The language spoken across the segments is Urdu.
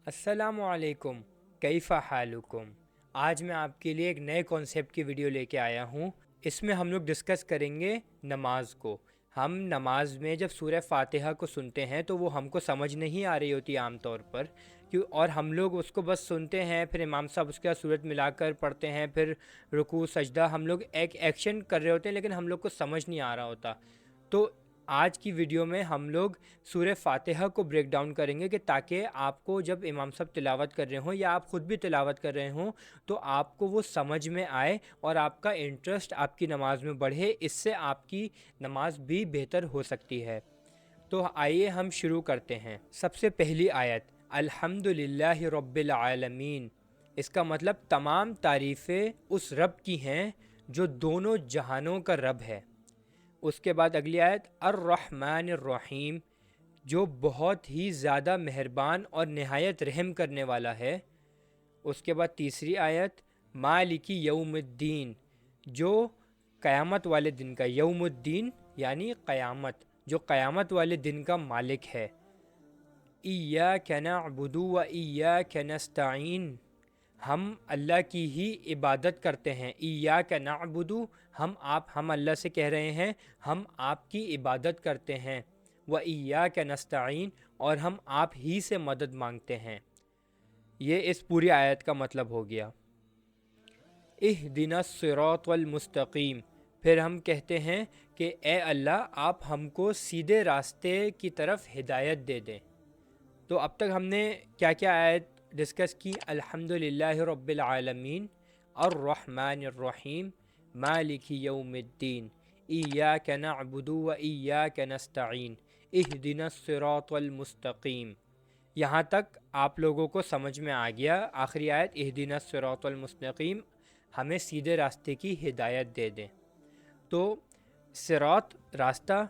السلام علیکم، کیف حالکم۔ آج میں آپ کے لیے ایک نئے کانسیپٹ کی ویڈیو لے کے آیا ہوں۔ اس میں ہم لوگ ڈسکس کریں گے نماز کو۔ ہم نماز میں جب سورہ فاتحہ کو سنتے ہیں تو وہ ہم کو سمجھ نہیں آ رہی ہوتی عام طور پر، اور ہم لوگ اس کو بس سنتے ہیں، پھر امام صاحب اس کا صورت ملا کر پڑھتے ہیں، پھر رکوع سجدہ ہم لوگ ایک ایکشن کر رہے ہوتے ہیں، لیکن ہم لوگ کو سمجھ نہیں آ رہا ہوتا۔ تو آج کی ویڈیو میں ہم لوگ سورہ فاتحہ کو بریک ڈاؤن کریں گے کہ تاکہ آپ کو جب امام صاحب تلاوت کر رہے ہوں یا آپ خود بھی تلاوت کر رہے ہوں تو آپ کو وہ سمجھ میں آئے اور آپ کا انٹرسٹ آپ کی نماز میں بڑھے، اس سے آپ کی نماز بھی بہتر ہو سکتی ہے۔ تو آئیے ہم شروع کرتے ہیں۔ سب سے پہلی آیت، الحمدللہ رب العالمین۔ اس کا مطلب تمام تعریفیں اس رب کی ہیں جو دونوں جہانوں کا رب ہے۔ اس کے بعد اگلی آیت، الرحمن الرحیم، جو بہت ہی زیادہ مہربان اور نہایت رحم کرنے والا ہے۔ اس کے بعد تیسری آیت، مالک یوم الدین، جو قیامت والے دن کا، یوم الدین یعنی قیامت، جو قیامت والے دن کا مالک ہے۔ ایاک نعبد و ایاک نستعین، ہم اللہ کی ہی عبادت کرتے ہیں۔ ایاک نعبد، ہم اللہ سے کہہ رہے ہیں ہم آپ کی عبادت کرتے ہیں۔ و ایاک نستعین، اور ہم آپ ہی سے مدد مانگتے ہیں۔ یہ اس پوری آیت کا مطلب ہو گیا۔ اہدنا الصراط المستقیم، پھر ہم کہتے ہیں کہ اے اللہ آپ ہم کو سیدھے راستے کی طرف ہدایت دے دیں۔ تو اب تک ہم نے کیا کیا آیت ڈسکس کی؟ الحمدللہ رب العالمین، الرحمن الرحیم، مالک یوم الدین، ایاک نعبد و ایاک نستعین، اہدنا الصراط المستقیم۔ یہاں تک آپ لوگوں کو سمجھ میں آ گیا۔ آخری آیت، اہدنا الصراط المستقیم، ہمیں سیدھے راستے کی ہدایت دے دیں۔ تو صراط راستہ،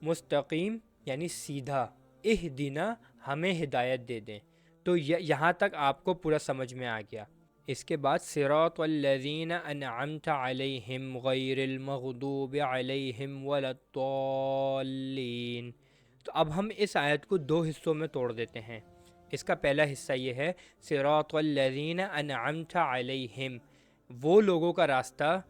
مستقیم یعنی سیدھا، اہدنا ہمیں ہدایت دے دیں۔ تو یہاں تک آپ کو پورا سمجھ میں آ گیا۔ اس کے بعد صراط الذین انعمت علیہم غیر المغضوب علیہم ولا الضالین۔ تو اب ہم اس آیت کو دو حصوں میں توڑ دیتے ہیں۔ اس کا پہلا حصہ یہ ہے، صراط الذین انعمت علیہم، وہ لوگوں کا راستہ،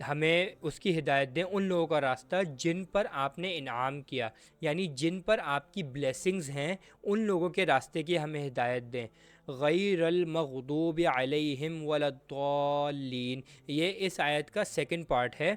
ہمیں اس کی ہدایت دیں، ان لوگوں کا راستہ جن پر آپ نے انعام کیا، یعنی جن پر آپ کی بلیسنگز ہیں، ان لوگوں کے راستے کی ہمیں ہدایت دیں۔ غیر المغضوب علیہم ولا الضالین، یہ اس آیت کا سیکنڈ پارٹ ہے۔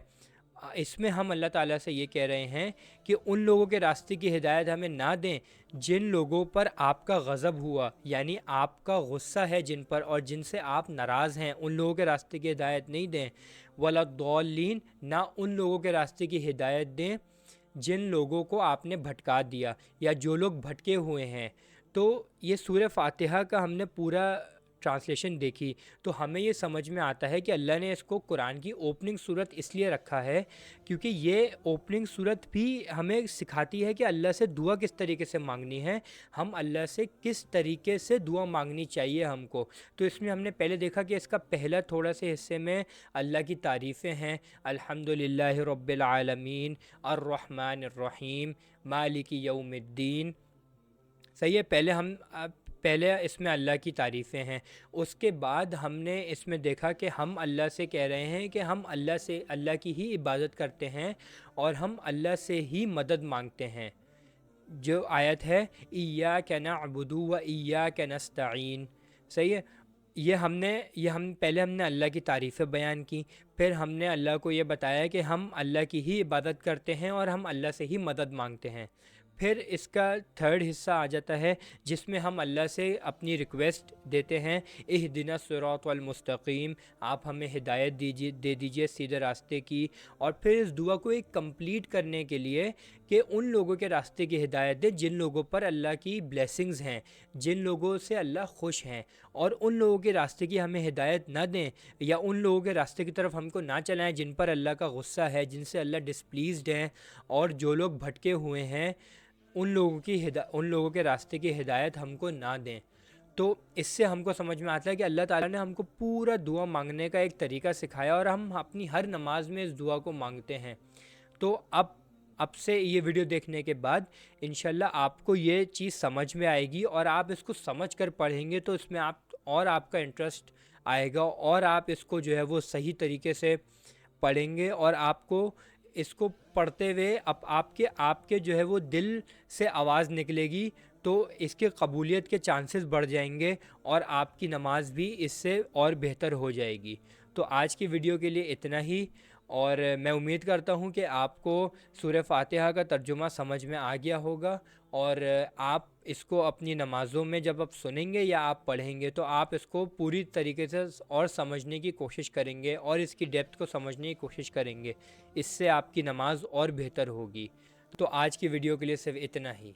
اس میں ہم اللہ تعالیٰ سے یہ کہہ رہے ہیں کہ ان لوگوں کے راستے کی ہدایت ہمیں نہ دیں جن لوگوں پر آپ کا غضب ہوا، یعنی آپ کا غصہ ہے جن پر اور جن سے آپ ناراض ہیں، ان لوگوں کے راستے کی ہدایت نہیں دیں۔ ولا الضالین، نہ ان لوگوں کے راستے کی ہدایت دیں جن لوگوں کو آپ نے بھٹکا دیا یا جو لوگ بھٹکے ہوئے ہیں۔ تو یہ سورہ فاتحہ کا ہم نے پورا ٹرانسلیشن دیکھی تو ہمیں یہ سمجھ میں آتا ہے کہ اللہ نے اس کو قرآن کی اوپننگ صورت اس لیے رکھا ہے کیونکہ یہ اوپننگ صورت بھی ہمیں سکھاتی ہے کہ اللہ سے دعا کس طریقے سے مانگنی ہے، ہم اللہ سے کس طریقے سے دعا مانگنی چاہیے ہم کو۔ تو اس میں ہم نے پہلے دیکھا کہ اس کا پہلا تھوڑا سے حصے میں اللہ کی تعریفیں ہیں، الحمدللہ رب العالمین، الرحمن الرحیم، مالک یوم الدین۔ صحیح ہے، پہلے اس میں اللہ کی تعریفیں ہیں۔ اس کے بعد ہم نے اس میں دیکھا کہ ہم اللہ سے کہہ رہے ہیں کہ ہم اللہ کی ہی عبادت کرتے ہیں اور ہم اللہ سے ہی مدد مانگتے ہیں۔ جو آیت ہے، ایاک نعبد و ایاک نستعین، صحیح ہے۔ پہلے ہم نے اللہ کی تعریفیں بیان کی، پھر ہم نے اللہ کو یہ بتایا کہ ہم اللہ کی ہی عبادت کرتے ہیں اور ہم اللہ سے ہی مدد مانگتے ہیں۔ پھر اس کا تھرڈ حصہ آ جاتا ہے جس میں ہم اللہ سے اپنی ریکویسٹ دیتے ہیں، اہدنا الصراط المستقیم، آپ ہمیں ہدایت دے دیجیے سیدھے راستے کی۔ اور پھر اس دعا کو ایک کمپلیٹ کرنے کے لیے کہ ان لوگوں کے راستے کی ہدایت دے جن لوگوں پر اللہ کی بلیسنگز ہیں، جن لوگوں سے اللہ خوش ہیں، اور ان لوگوں کے راستے کی ہمیں ہدایت نہ دیں یا ان لوگوں کے راستے کی طرف ہم کو نہ چلائیں جن پر اللہ کا غصہ ہے، جن سے اللہ ڈسپلیزڈ ہیں، اور جو لوگ بھٹکے ہوئے ہیں ان لوگوں کے راستے کی ہدایت ہم کو نہ دیں۔ تو اس سے ہم کو سمجھ میں آتا ہے کہ اللہ تعالیٰ نے ہم کو پورا دعا مانگنے کا ایک طریقہ سکھایا اور ہم اپنی ہر نماز میں اس دعا کو مانگتے ہیں۔ تو اب اب سے یہ ویڈیو دیکھنے کے بعد انشاءاللہ آپ کو یہ چیز سمجھ میں آئے گی، اور آپ اس کو سمجھ کر پڑھیں گے تو اس میں آپ کا انٹرسٹ آئے گا، اور آپ اس کو جو ہے وہ صحیح طریقے سے پڑھیں گے، اور آپ کو اس کو پڑھتے ہوئے آپ کے جو ہے وہ دل سے آواز نکلے گی، تو اس کے قبولیت کے چانسز بڑھ جائیں گے، اور آپ کی نماز بھی اس سے اور بہتر ہو جائے گی۔ تو آج کی ویڈیو کے لیے اتنا ہی، اور میں امید کرتا ہوں کہ آپ کو سورہ فاتحہ کا ترجمہ سمجھ میں آ گیا ہوگا، اور آپ اس کو اپنی نمازوں میں جب آپ سنیں گے یا آپ پڑھیں گے تو آپ اس کو پوری طریقے سے اور سمجھنے کی کوشش کریں گے، اور اس کی ڈیپتھ کو سمجھنے کی کوشش کریں گے۔ اس سے آپ کی نماز اور بہتر ہوگی۔ تو آج کی ویڈیو کے لیے صرف اتنا ہی۔